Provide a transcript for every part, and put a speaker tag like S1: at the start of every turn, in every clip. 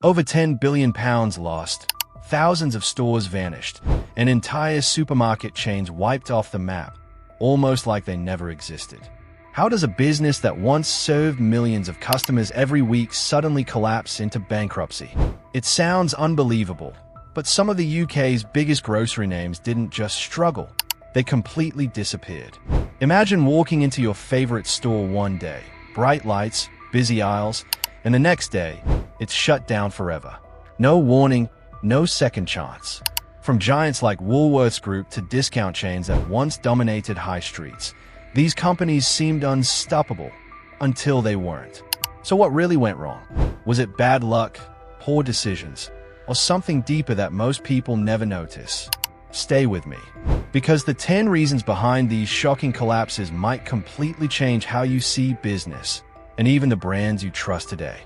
S1: Over £10 billion lost, thousands of stores vanished, and entire supermarket chains wiped off the map, almost like they never existed. How does a business that once served millions of customers every week suddenly collapse into bankruptcy? It sounds unbelievable, but some of the UK's biggest grocery names didn't just struggle, they completely disappeared. Imagine walking into your favorite store one day, bright lights, busy aisles, and the next day, it's shut down forever. No warning, no second chance. From giants like Woolworths Group to discount chains that once dominated high streets, these companies seemed unstoppable until they weren't. So what really went wrong? Was it bad luck, poor decisions, or something deeper that most people never notice? Stay with me, because the 10 reasons behind these shocking collapses might completely change how you see business and even the brands you trust today.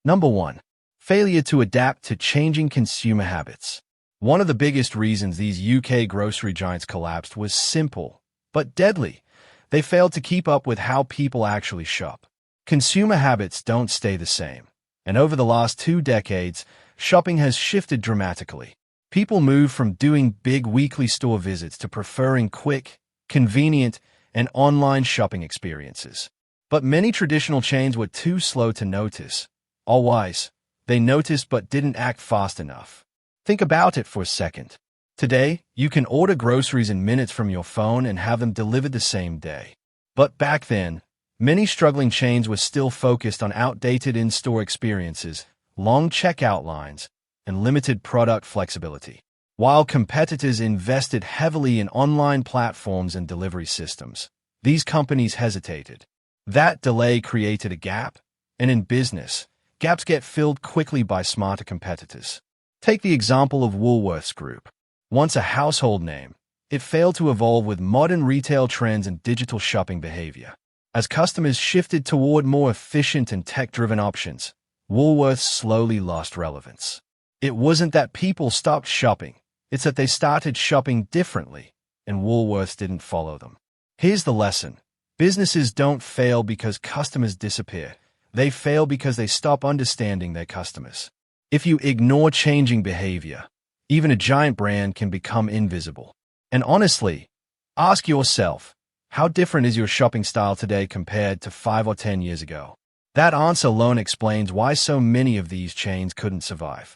S1: Number 1. Failure to adapt to changing consumer habits. One of the biggest reasons these UK grocery giants collapsed was simple, but deadly. They failed to keep up with how people actually shop. Consumer habits don't stay the same, and over the last 2 decades, shopping has shifted dramatically. People moved from doing big weekly store visits to preferring quick, convenient, and online shopping experiences. But many traditional chains were too slow to notice. All wise, they noticed but didn't act fast enough. Think about it for a second. Today, you can order groceries in minutes from your phone and have them delivered the same day. But back then, many struggling chains were still focused on outdated in-store experiences, long checkout lines, and limited product flexibility. While competitors invested heavily in online platforms and delivery systems, these companies hesitated. That delay created a gap, and in business, gaps get filled quickly by smarter competitors. Take the example of Woolworths Group. Once a household name, it failed to evolve with modern retail trends and digital shopping behavior. As customers shifted toward more efficient and tech-driven options, Woolworths slowly lost relevance. It wasn't that people stopped shopping, it's that they started shopping differently, and Woolworths didn't follow them. Here's the lesson. Businesses don't fail because customers disappear. They fail because they stop understanding their customers. If you ignore changing behavior, even a giant brand can become invisible. And honestly, ask yourself, how different is your shopping style today compared to 5 or 10 years ago? That answer alone explains why so many of these chains couldn't survive.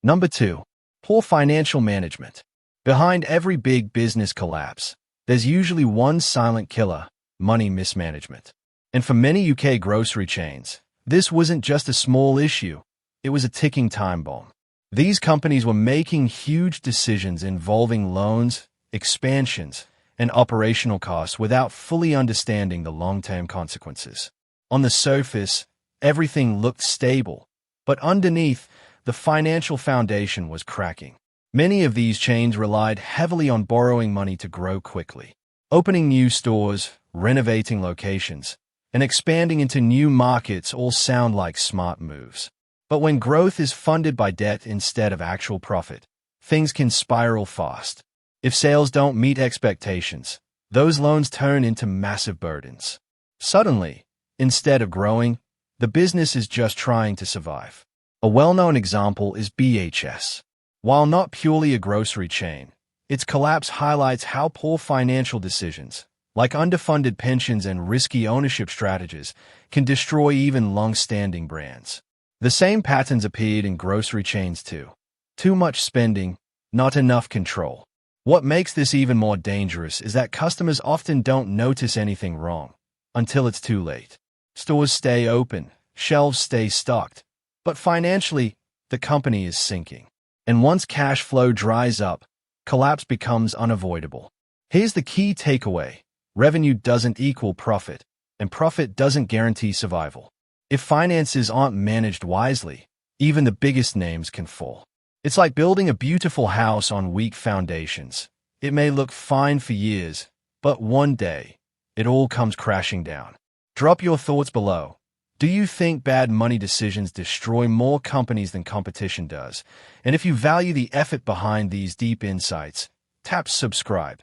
S1: Number 2. Poor financial management. Behind every big business collapse, there's usually one silent killer: money mismanagement. And for many UK grocery chains, this wasn't just a small issue, it was a ticking time bomb. These companies were making huge decisions involving loans, expansions, and operational costs without fully understanding the long-term consequences. On the surface, everything looked stable, but underneath, the financial foundation was cracking. Many of these chains relied heavily on borrowing money to grow quickly. Opening new stores, renovating locations, and expanding into new markets all sound like smart moves. But when growth is funded by debt instead of actual profit, things can spiral fast. If sales don't meet expectations, those loans turn into massive burdens. Suddenly, instead of growing, the business is just trying to survive. A well-known example is BHS. While not purely a grocery chain, its collapse highlights how poor financial decisions, like underfunded pensions and risky ownership strategies, can destroy even long-standing brands. The same patterns appeared in grocery chains too. Too much spending, not enough control. What makes this even more dangerous is that customers often don't notice anything wrong until it's too late. Stores stay open, shelves stay stocked, but financially, the company is sinking. And once cash flow dries up, collapse becomes unavoidable. Here's the key takeaway. Revenue doesn't equal profit, and profit doesn't guarantee survival. If finances aren't managed wisely, even the biggest names can fall. It's like building a beautiful house on weak foundations. It may look fine for years, but one day, it all comes crashing down. Drop your thoughts below. Do you think bad money decisions destroy more companies than competition does? And if you value the effort behind these deep insights, tap subscribe.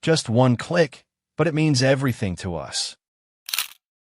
S1: Just one click, but it means everything to us.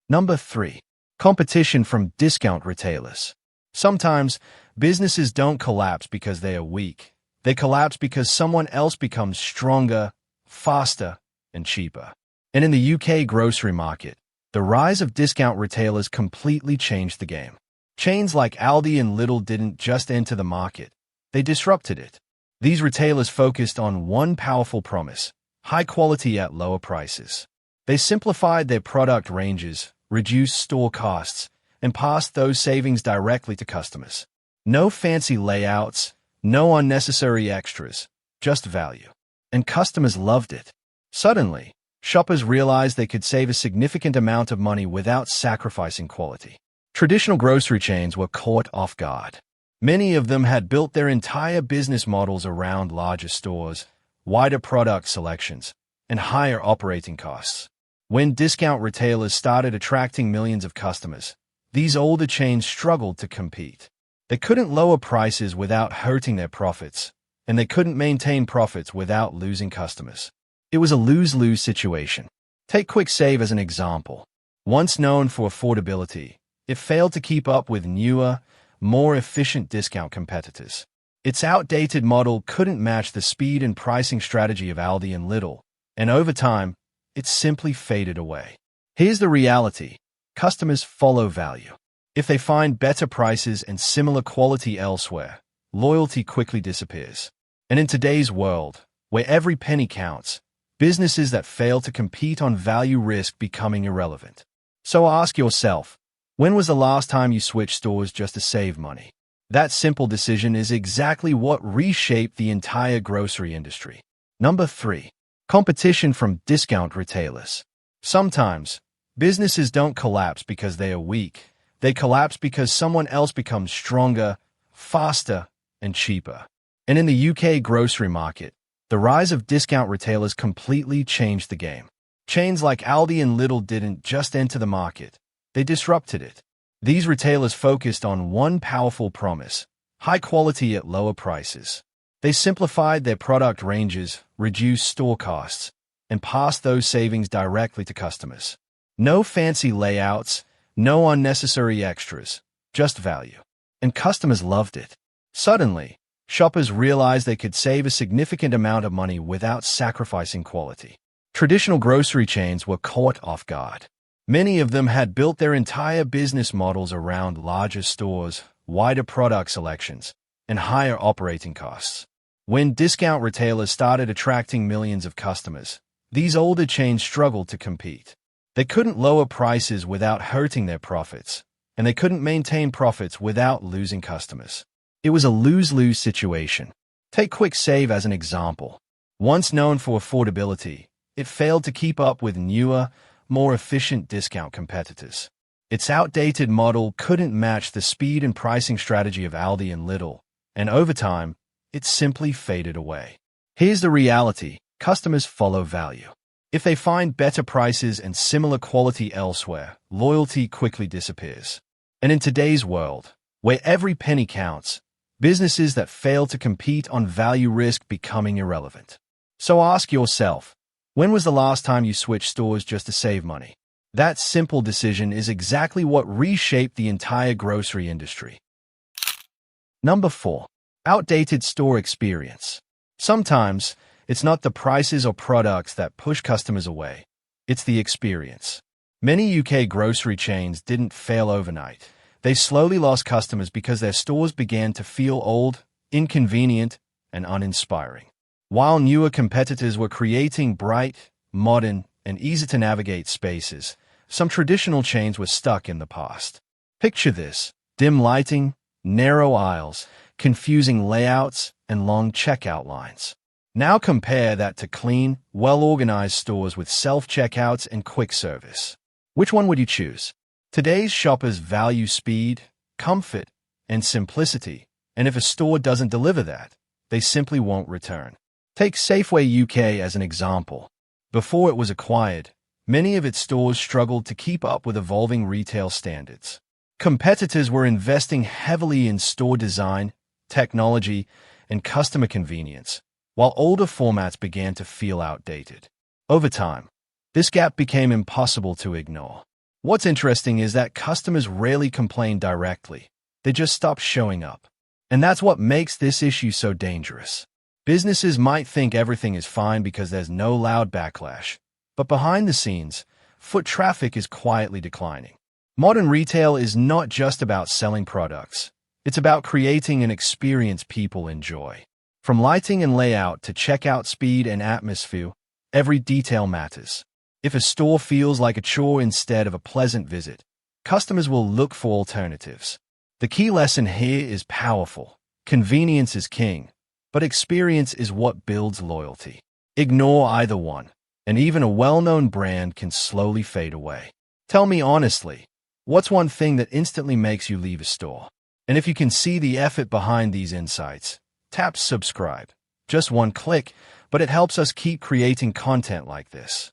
S1: Number 3. Competition from discount retailers. Sometimes, businesses don't collapse because they are weak. They collapse because someone else becomes stronger, faster, and cheaper. And in the UK grocery market, the rise of discount retailers completely changed the game. Chains like Aldi and Lidl didn't just enter the market, they disrupted it. These retailers focused on one powerful promise: high quality at lower prices. They simplified their product ranges, reduced store costs, and passed those savings directly to customers. No fancy layouts, no unnecessary extras, just value. And customers loved it. Suddenly, shoppers realized they could save a significant amount of money without sacrificing quality. Traditional grocery chains were caught off guard. Many of them had built their entire business models around larger stores, wider product selections, and higher operating costs. When discount retailers started attracting millions of customers, these older chains struggled to compete. They couldn't lower prices without hurting their profits, and they couldn't maintain profits without losing customers. It was a lose-lose situation. Take Quick Save as an example. Once known for affordability, it failed to keep up with newer, more efficient discount competitors. Its outdated model couldn't match the speed and pricing strategy of Aldi and Lidl, and over time, it simply faded away. Here's the reality: customers follow value. If they find better prices and similar quality elsewhere, loyalty quickly disappears. And in today's world, where every penny counts, businesses that fail to compete on value risk becoming irrelevant. So ask yourself, when was the last time you switched stores just to save money? That simple decision is exactly what reshaped the entire grocery industry. Number 3. Competition from discount retailers. Sometimes, businesses don't collapse because they are weak. They collapse because someone else becomes stronger, faster, and cheaper. And in the UK grocery market, the rise of discount retailers completely changed the game. Chains like Aldi and Lidl didn't just enter the market, they disrupted it. These retailers focused on one powerful promise: high quality at lower prices. They simplified their product ranges, reduced store costs, and passed those savings directly to customers. No fancy layouts, no unnecessary extras, just value. And customers loved it. Suddenly, shoppers realized they could save a significant amount of money without sacrificing quality. Traditional grocery chains were caught off guard. Many of them had built their entire business models around larger stores, wider product selections, and higher operating costs. When discount retailers started attracting millions of customers, these older chains struggled to compete. They couldn't lower prices without hurting their profits, and they couldn't maintain profits without losing customers. It was a lose-lose situation. Take Quick Save as an example. Once known for affordability, it failed to keep up with newer, more efficient discount competitors. Its outdated model couldn't match the speed and pricing strategy of Aldi and Lidl, and over time, it simply faded away. Here's the reality: customers follow value. If they find better prices and similar quality elsewhere, loyalty quickly disappears. And in today's world, where every penny counts, businesses that fail to compete on value risk becoming irrelevant. So ask yourself, when was the last time you switched stores just to save money? That simple decision is exactly what reshaped the entire grocery industry. Number 4. Outdated store experience. Sometimes, it's not the prices or products that push customers away. It's the experience. Many UK grocery chains didn't fail overnight. They slowly lost customers because their stores began to feel old, inconvenient, and uninspiring. While newer competitors were creating bright, modern, and easy-to-navigate spaces, some traditional chains were stuck in the past. Picture this: dim lighting, narrow aisles, confusing layouts, and long checkout lines. Now compare that to clean, well-organized stores with self-checkouts and quick service. Which one would you choose? Today's shoppers value speed, comfort, and simplicity, and if a store doesn't deliver that, they simply won't return. Take Safeway UK as an example. Before it was acquired, many of its stores struggled to keep up with evolving retail standards. Competitors were investing heavily in store design, technology, and customer convenience, while older formats began to feel outdated. Over time, this gap became impossible to ignore. What's interesting is that customers rarely complained directly. They just stop showing up. And that's what makes this issue so dangerous. Businesses might think everything is fine because there's no loud backlash. But behind the scenes, foot traffic is quietly declining. Modern retail is not just about selling products. It's about creating an experience people enjoy. From lighting and layout to checkout speed and atmosphere, every detail matters. If a store feels like a chore instead of a pleasant visit, customers will look for alternatives. The key lesson here is powerful. Convenience is king, but experience is what builds loyalty. Ignore either one, and even a well-known brand can slowly fade away. Tell me honestly, what's one thing that instantly makes you leave a store? And if you can see the effort behind these insights, tap subscribe. Just one click, but it helps us keep creating content like this.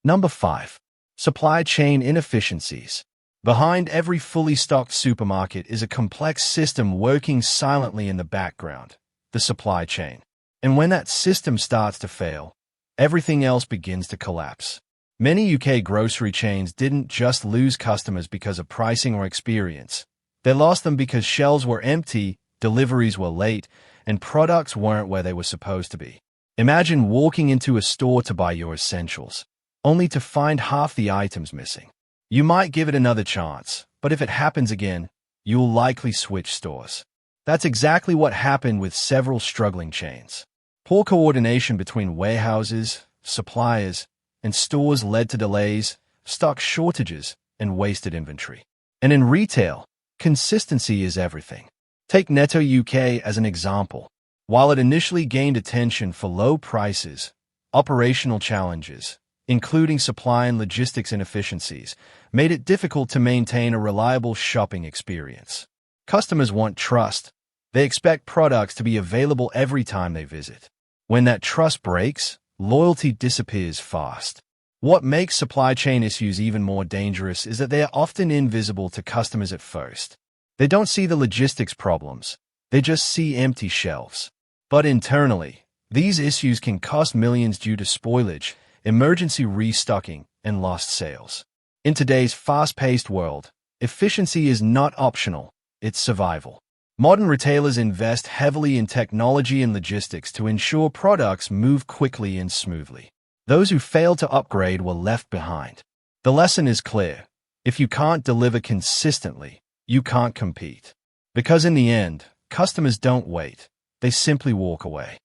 S1: Number 5. Supply chain inefficiencies. Behind every fully stocked supermarket is a complex system working silently in the background, the supply chain. And when that system starts to fail, everything else begins to collapse. Many UK grocery chains didn't just lose customers because of pricing or experience. They lost them because shelves were empty, deliveries were late, and products weren't where they were supposed to be. Imagine walking into a store to buy your essentials, only to find half the items missing. You might give it another chance, but if it happens again, you'll likely switch stores. That's exactly what happened with several struggling chains. Poor coordination between warehouses, suppliers, and stores led to delays, stock shortages, and wasted inventory. And in retail, consistency is everything. Take Netto UK as an example. While it initially gained attention for low prices, operational challenges, including supply and logistics inefficiencies, made it difficult to maintain a reliable shopping experience. Customers want trust. They expect products to be available every time they visit. When that trust breaks, loyalty disappears fast. What makes supply chain issues even more dangerous is that they are often invisible to customers at first. They don't see the logistics problems. They just see empty shelves. But internally, these issues can cost millions due to spoilage, emergency restocking, and lost sales. In today's fast-paced world, efficiency is not optional, it's survival. Modern retailers invest heavily in technology and logistics to ensure products move quickly and smoothly. Those who fail to upgrade were left behind. The lesson is clear. If you can't deliver consistently, you can't compete. Because in the end, customers don't wait. They simply walk away.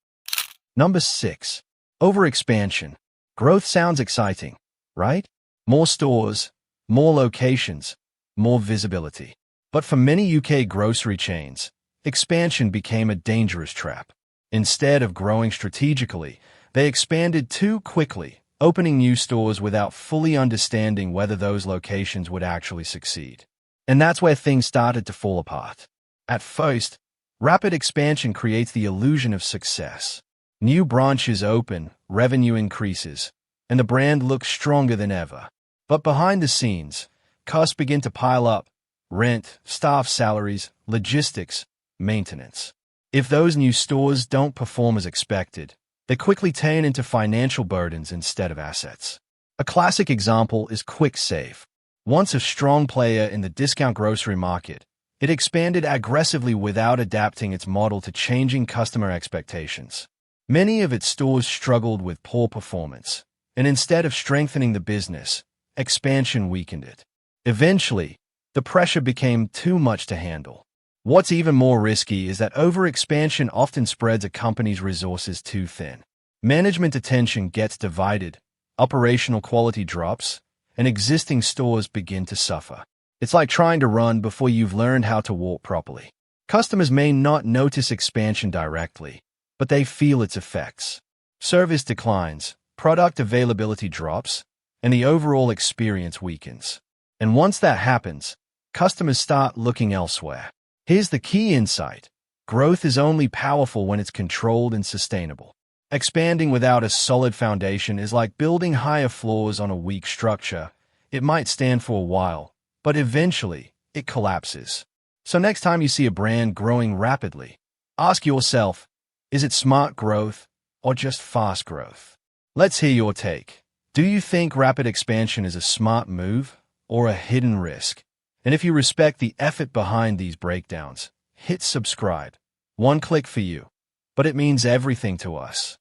S1: Number 6. Overexpansion. Growth sounds exciting, right? More stores, more locations, more visibility. But for many UK grocery chains, expansion became a dangerous trap. Instead of growing strategically, they expanded too quickly, opening new stores without fully understanding whether those locations would actually succeed. And that's where things started to fall apart. At first, rapid expansion creates the illusion of success. New branches open, revenue increases, and the brand looks stronger than ever. But behind the scenes, costs begin to pile up: rent, staff salaries, logistics, maintenance. If those new stores don't perform as expected, they quickly turn into financial burdens instead of assets. A classic example is Quick Save. Once a strong player in the discount grocery market, it expanded aggressively without adapting its model to changing customer expectations. Many of its stores struggled with poor performance, and instead of strengthening the business, expansion weakened it. Eventually, the pressure became too much to handle. What's even more risky is that overexpansion often spreads a company's resources too thin. Management attention gets divided, operational quality drops, and existing stores begin to suffer. It's like trying to run before you've learned how to walk properly. Customers may not notice expansion directly, but they feel its effects. Service declines, product availability drops, and the overall experience weakens. And once that happens, customers start looking elsewhere. Here's the key insight. Growth is only powerful when it's controlled and sustainable. Expanding without a solid foundation is like building higher floors on a weak structure. It might stand for a while, but eventually it collapses. So next time you see a brand growing rapidly, ask yourself, is it smart growth or just fast growth? Let's hear your take. Do you think rapid expansion is a smart move or a hidden risk? And if you respect the effort behind these breakdowns, hit subscribe. One click for you, but it means everything to us.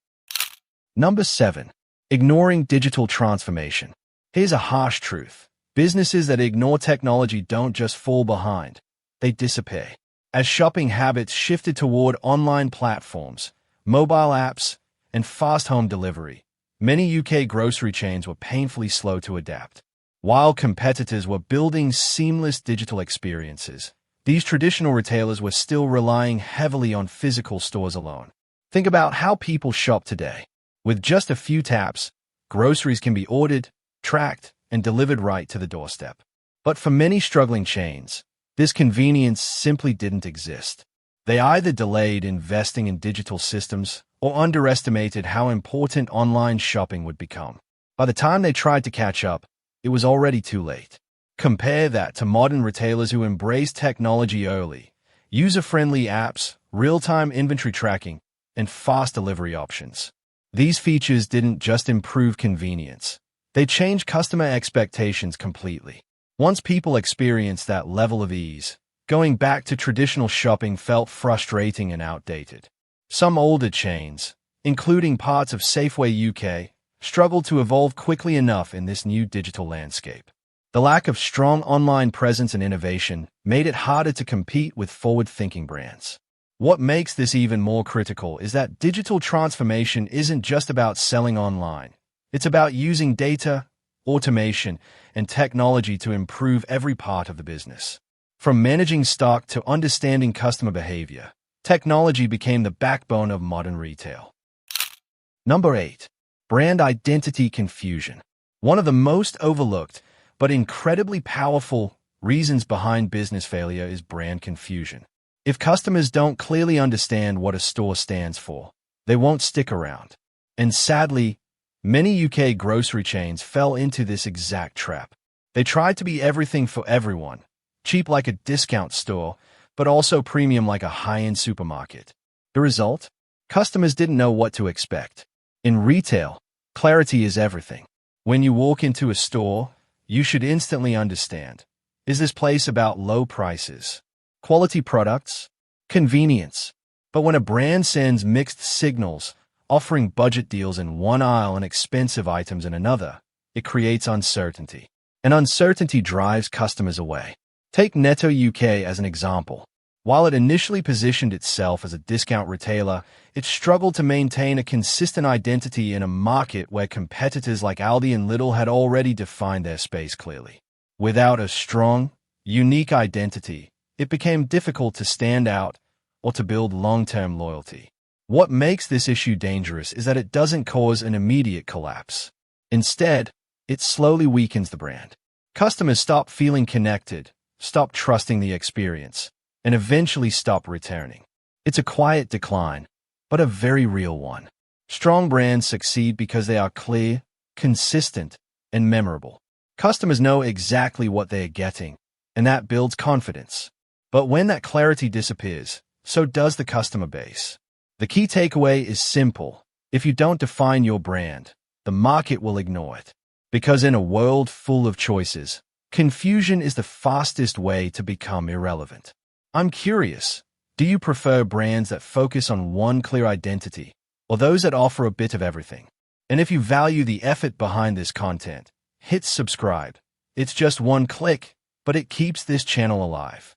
S1: Number 7. Ignoring digital transformation. Here's a harsh truth. Businesses that ignore technology don't just fall behind, they disappear. As shopping habits shifted toward online platforms, mobile apps, and fast home delivery, many UK grocery chains were painfully slow to adapt. While competitors were building seamless digital experiences, these traditional retailers were still relying heavily on physical stores alone. Think about how people shop today. With just a few taps, groceries can be ordered, tracked, and delivered right to the doorstep. But for many struggling chains, this convenience simply didn't exist. They either delayed investing in digital systems or underestimated how important online shopping would become. By the time they tried to catch up, it was already too late. Compare that to modern retailers who embraced technology early. User-friendly apps, real-time inventory tracking, and fast delivery options. These features didn't just improve convenience. They changed customer expectations completely. Once people experienced that level of ease, going back to traditional shopping felt frustrating and outdated. Some older chains, including parts of Safeway UK, struggled to evolve quickly enough in this new digital landscape. The lack of strong online presence and innovation made it harder to compete with forward-thinking brands. What makes this even more critical is that digital transformation isn't just about selling online. It's about using data, automation, and technology to improve every part of the business. From managing stock to understanding customer behavior, technology became the backbone of modern retail. Number 8. Brand identity confusion. One of the most overlooked but incredibly powerful reasons behind business failure is brand confusion. If customers don't clearly understand what a store stands for, they won't stick around. And sadly, many UK grocery chains fell into this exact trap. They tried to be everything for everyone, cheap like a discount store, but also premium like a high-end supermarket. The result? Customers didn't know what to expect. In retail, clarity is everything. When you walk into a store, you should instantly understand. Is this place about low prices, quality products, convenience? But when a brand sends mixed signals, offering budget deals in one aisle and expensive items in another, it creates uncertainty. And uncertainty drives customers away. Take Netto UK as an example. While it initially positioned itself as a discount retailer, it struggled to maintain a consistent identity in a market where competitors like Aldi and Lidl had already defined their space clearly. Without a strong, unique identity, it became difficult to stand out or to build long-term loyalty. What makes this issue dangerous is that it doesn't cause an immediate collapse. Instead, it slowly weakens the brand. Customers stop feeling connected, stop trusting the experience, and eventually stop returning. It's a quiet decline, but a very real one. Strong brands succeed because they are clear, consistent, and memorable. Customers know exactly what they are getting, and that builds confidence. But when that clarity disappears, so does the customer base. The key takeaway is simple. If you don't define your brand, the market will ignore it. Because in a world full of choices, confusion is the fastest way to become irrelevant. I'm curious, do you prefer brands that focus on one clear identity, or those that offer a bit of everything? And if you value the effort behind this content, hit subscribe. It's just one click, but it keeps this channel alive.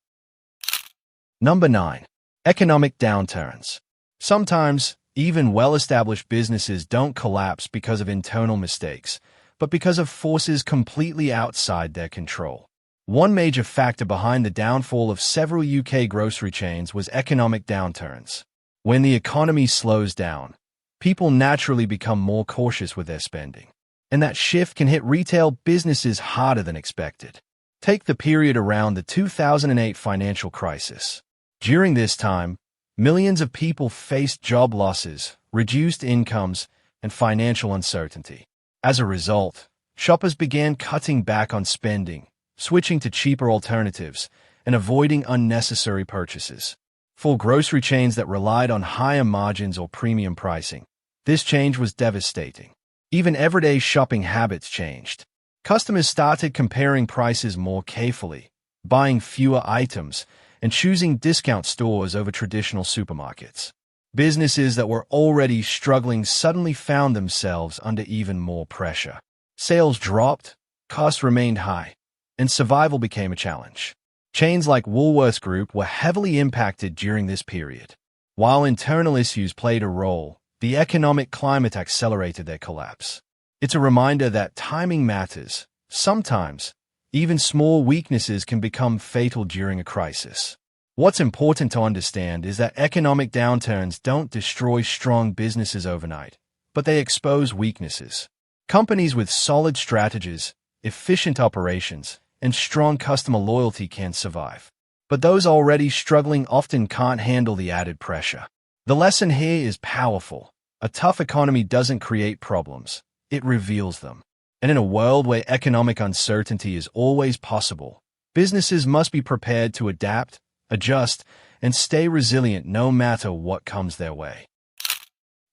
S1: Number 9. Economic downturns. Sometimes, even well-established businesses don't collapse because of internal mistakes, but because of forces completely outside their control. One major factor behind the downfall of several UK grocery chains was economic downturns. When the economy slows down, people naturally become more cautious with their spending. And that shift can hit retail businesses harder than expected. Take the period around the 2008 financial crisis. During this time, millions of people faced job losses, reduced incomes, and financial uncertainty. As a result, shoppers began cutting back on spending, switching to cheaper alternatives, and avoiding unnecessary purchases. For grocery chains that relied on higher margins or premium pricing, this change was devastating. Even everyday shopping habits changed. Customers started comparing prices more carefully, buying fewer items, and choosing discount stores over traditional supermarkets. Businesses that were already struggling suddenly found themselves under even more pressure. Sales dropped, costs remained high, and survival became a challenge. Chains like Woolworths Group were heavily impacted during this period. While internal issues played a role, the economic climate accelerated their collapse. It's a reminder that timing matters. Sometimes, even small weaknesses can become fatal during a crisis. What's important to understand is that economic downturns don't destroy strong businesses overnight, but they expose weaknesses. Companies with solid strategies, efficient operations, and strong customer loyalty can survive. But those already struggling often can't handle the added pressure. The lesson here is powerful. A tough economy doesn't create problems, it reveals them. And in a world where economic uncertainty is always possible, businesses must be prepared to adapt, adjust, and stay resilient no matter what comes their way.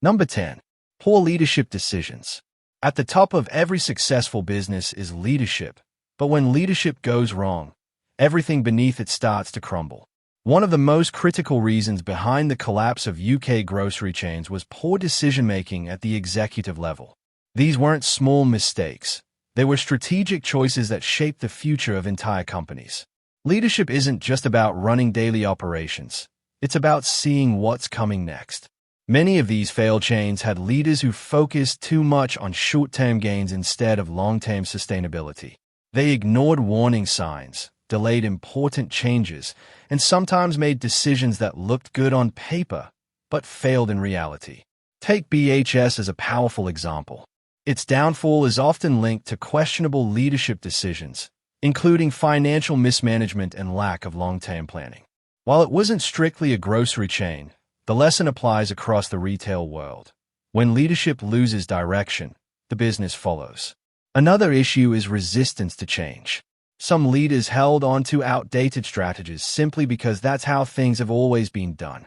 S1: Number 10. Poor leadership decisions. At the top of every successful business is leadership, but when leadership goes wrong, everything beneath it starts to crumble. One of the most critical reasons behind the collapse of UK grocery chains was poor decision-making at the executive level. These weren't small mistakes. They were strategic choices that shaped the future of entire companies. Leadership isn't just about running daily operations. It's about seeing what's coming next. Many of these failed chains had leaders who focused too much on short-term gains instead of long-term sustainability. They ignored warning signs, delayed important changes, and sometimes made decisions that looked good on paper, but failed in reality. Take BHS as a powerful example. Its downfall is often linked to questionable leadership decisions, including financial mismanagement and lack of long-term planning. While it wasn't strictly a grocery chain, the lesson applies across the retail world. When leadership loses direction, the business follows. Another issue is resistance to change. Some leaders held on to outdated strategies simply because that's how things have always been done.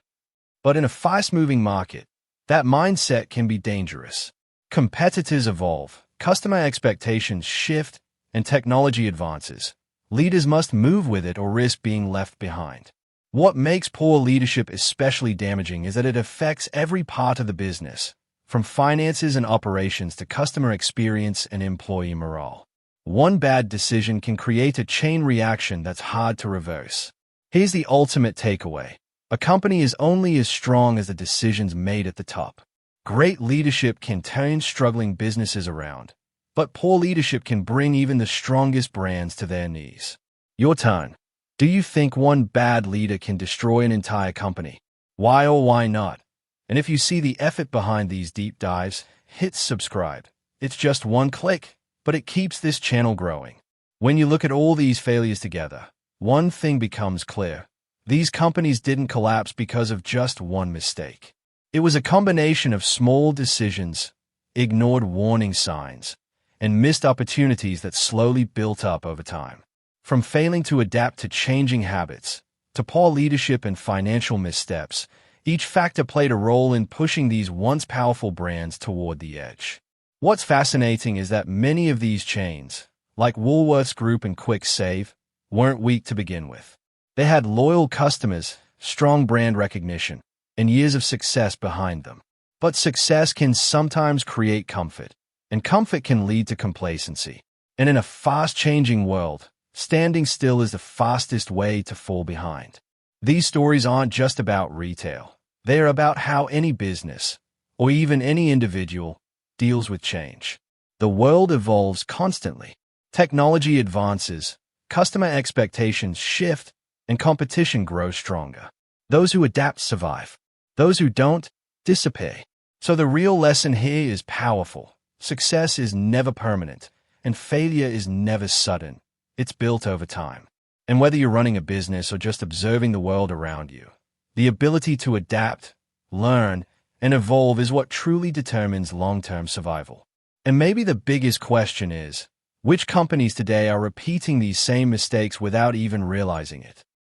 S1: But in a fast-moving market, that mindset can be dangerous. Competitors evolve, customer expectations shift, and technology advances. Leaders must move with it or risk being left behind. What makes poor leadership especially damaging is that it affects every part of the business, from finances and operations to customer experience and employee morale. One bad decision can create a chain reaction that's hard to reverse. Here's the ultimate takeaway. A company is only as strong as the decisions made at the top. Great leadership can turn struggling businesses around, but poor leadership can bring even the strongest brands to their knees. Your turn. Do you think one bad leader can destroy an entire company? Why or why not? And if you see the effort behind these deep dives, hit subscribe. It's just one click, but it keeps this channel growing. When you look at all these failures together, one thing becomes clear. These companies didn't collapse because of just one mistake. It was a combination of small decisions, ignored warning signs, and missed opportunities that slowly built up over time. From failing to adapt to changing habits, to poor leadership and financial missteps, each factor played a role in pushing these once powerful brands toward the edge. What's fascinating is that many of these chains, like Woolworths Group and Quick Save, weren't weak to begin with. They had loyal customers, strong brand recognition, and years of success behind them. But success can sometimes create comfort, and comfort can lead to complacency. And in a fast-changing world, standing still is the fastest way to fall behind. These stories aren't just about retail. They're about how any business, or even any individual, deals with change. The world evolves constantly. Technology advances, customer expectations shift, and competition grows stronger. Those who adapt survive. Those who don't, disappear. So the real lesson here is powerful. Success is never permanent, and failure is never sudden. It's built over time. And whether you're running a business or just observing the world around you, the ability to adapt, learn, and evolve is what truly determines long-term survival. And maybe the biggest question is, which companies today are repeating these same mistakes without even realizing it?